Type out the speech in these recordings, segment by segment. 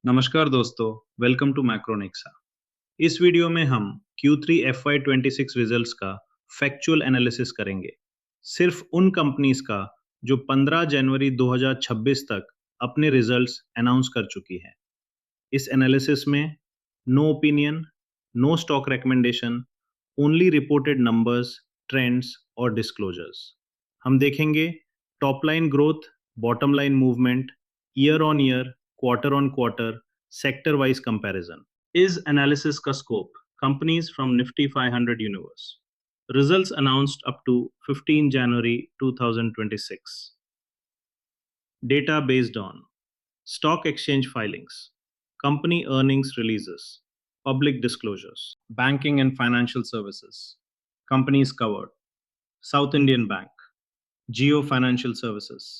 नमस्कार दोस्तों, welcome to macro Nexa. इस वीडियो में हम Q3 FY26 रिजल्ट्स का फैक्चुअल एनालिसिस करेंगे। सिर्फ उन कंपनीज का जो 15 जनवरी 2026 तक अपने रिजल्ट्स अनाउंस कर चुकी हैं। इस एनालिसिस में no opinion, no stock recommendation, only reported numbers, trends और डिस्क्लोजर्स। हम देखेंगे top line growth, bottom line movement, year on year, quarter on quarter, sector wise comparison. इस एनालिसिस का scope companies from Nifty 500 universe. Results announced up to 15 January 2026. Data based on stock exchange filings, company earnings releases, public disclosures, banking and financial services, companies covered, South Indian Bank, Geo Financial Services,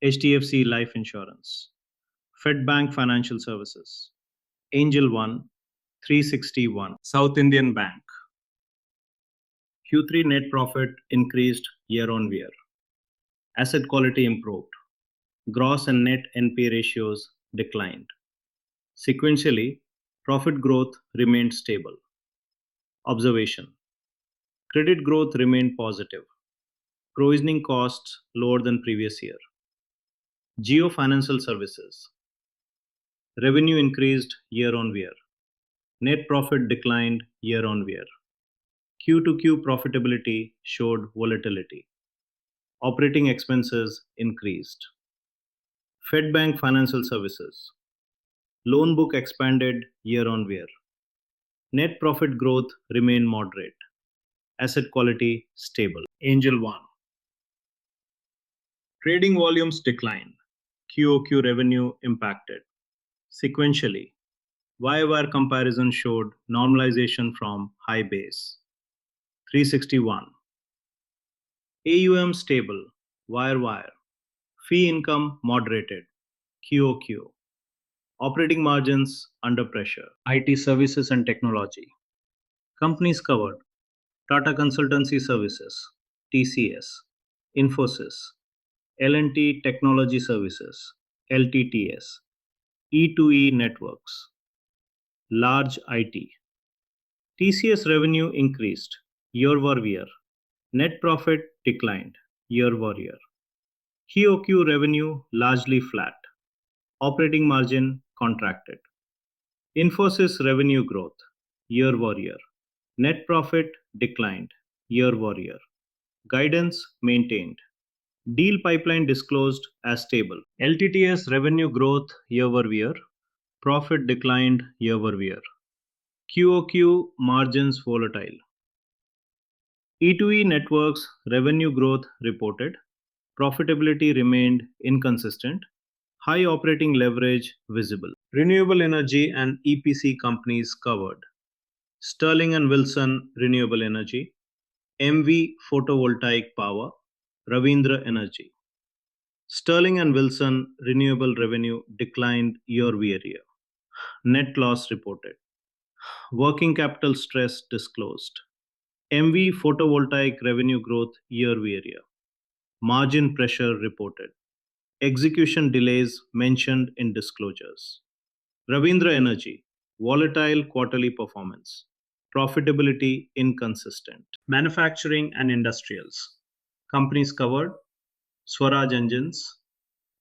HDFC Life Insurance, Fed Bank Financial Services, Angel One, 361, South Indian Bank. Q3 net profit increased year on year. Asset quality improved. Gross and net NPA ratios declined. Sequentially, profit growth remained stable. Observation: credit growth remained positive. Provisioning costs lower than previous year. Geo Financial Services. Revenue increased year on year. Net profit declined year on year. Q2Q profitability showed volatility. Operating expenses increased. Fed Bank Financial Services. Loan book expanded year on year. Net profit growth remained moderate. Asset quality stable. Angel One. Trading volumes declined. QOQ revenue impacted. Sequentially, YOY comparison showed normalization from high base. 361. AUM stable. Wire. Fee income moderated. QOQ. Operating margins under pressure. IT services and technology. Companies covered: Tata Consultancy Services, TCS, Infosys, L&T Technology Services, LTTS, E2E Networks, Large IT. TCS revenue increased year-over-year. Net profit declined year-over-year. QOQ revenue largely flat. Operating margin contracted. Infosys revenue growth year-over-year. Net profit declined year-over-year. Guidance maintained. Deal pipeline disclosed as stable. LTTS revenue growth year-over-year. Profit declined year-over-year. QOQ margins volatile. E2E Networks revenue growth reported. Profitability remained inconsistent. High operating leverage visible. Renewable energy and EPC companies covered: Sterling and Wilson Renewable Energy, MV Photovoltaic Power, Ravindra Energy. Sterling and Wilson renewable revenue declined year-over-year. Net loss reported. Working capital stress disclosed. MV Photovoltaic revenue growth year-over-year. Margin pressure reported. Execution delays mentioned in disclosures. Ravindra Energy, volatile quarterly performance. Profitability inconsistent. Manufacturing and industrials. Companies covered: Swaraj Engines,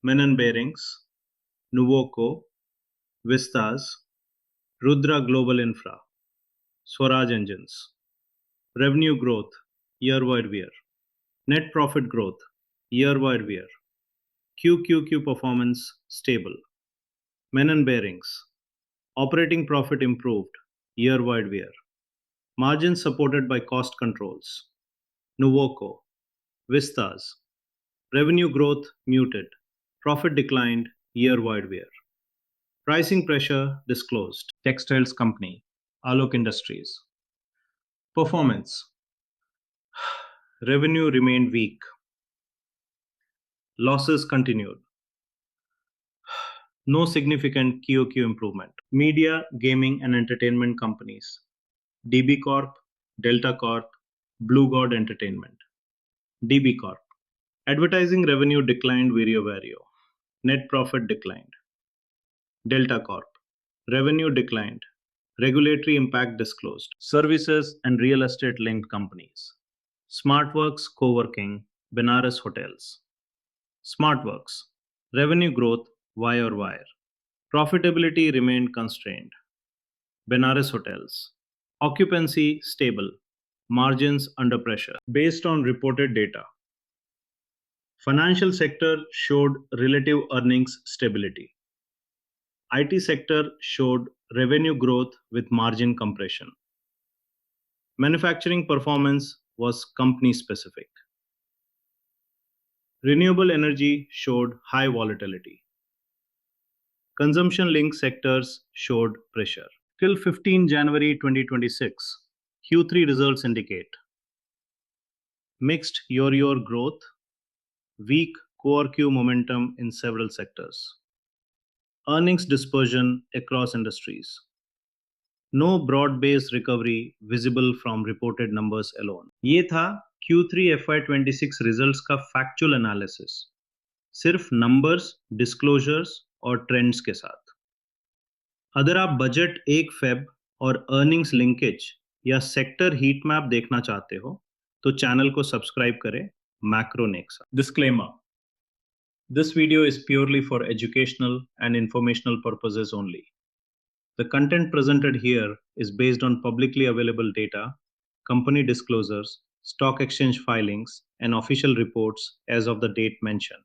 Menon Bearings, Nuvoco, Vistas, Rudra Global Infra, Swaraj Engines. Revenue growth year-over-year. Net profit growth year-over-year. QQQ performance stable. Menon Bearings. Operating profit improved year-over-year. Margins supported by cost controls. Nuvoco, Vistas. Revenue growth muted. Profit declined year-over-year. Pricing pressure disclosed. Textiles company, Alok Industries. Performance. Revenue remained weak. Losses continued. No significant QOQ improvement. Media, gaming and entertainment companies: DB Corp, Delta Corp, Blue God Entertainment. DB Corp. Advertising revenue declined year-over-year. Net profit declined. Delta Corp. Revenue declined. Regulatory impact disclosed. Services and real estate linked companies. SmartWorks Co-working, Benares Hotels. SmartWorks. Revenue growth year-over-year. Profitability remained constrained. Benares Hotels. Occupancy stable. Margins under pressure. Based on reported data, financial sector showed relative earnings stability. IT sector showed revenue growth with margin compression. Manufacturing performance was company specific. Renewable energy showed high volatility. Consumption linked sectors showed pressure. Till 15 January 2026, Q3 results indicate mixed year-over-year growth, weak core Q momentum in several sectors, earnings dispersion across industries, no broad-based recovery visible from reported numbers alone. ये था Q3 FY26 results का factual analysis, सिर्फ numbers, disclosures और trends के साथ। अगर आप budget 1 Feb और अर्निंग्स लिंकेज या सेक्टर हीट मैप देखना चाहते हो तो चैनल को सब्सक्राइब करें macro Nexa. Disclaimer, this video is purely for educational and informational purposes only. The content presented here is based on publicly available data, company disclosures, stock exchange filings, and official reports as of the date mentioned.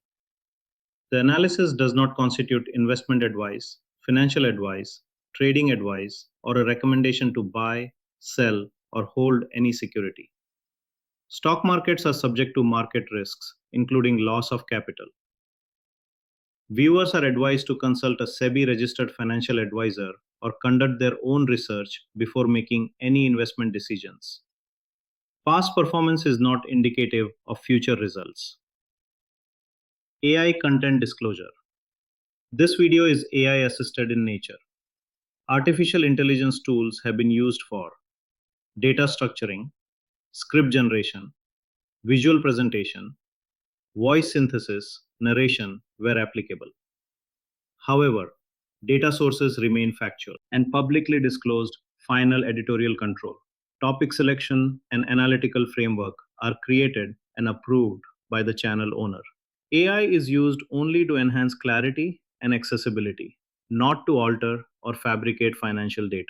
The analysis does not constitute investment advice, financial advice, trading advice, or a recommendation to buy, sell, or hold any security. Stock markets are subject to market risks, including loss of capital. Viewers are advised to consult a SEBI-registered financial advisor or conduct their own research before making any investment decisions. Past performance is not indicative of future results. AI content disclosure. This video is AI assisted in nature. Artificial intelligence tools have been used for data structuring, script generation, visual presentation, voice synthesis, narration where applicable. However, data sources remain factual and publicly disclosed final editorial control. Topic selection and analytical framework are created and approved by the channel owner. AI is used only to enhance clarity and accessibility, not to alter or fabricate financial data.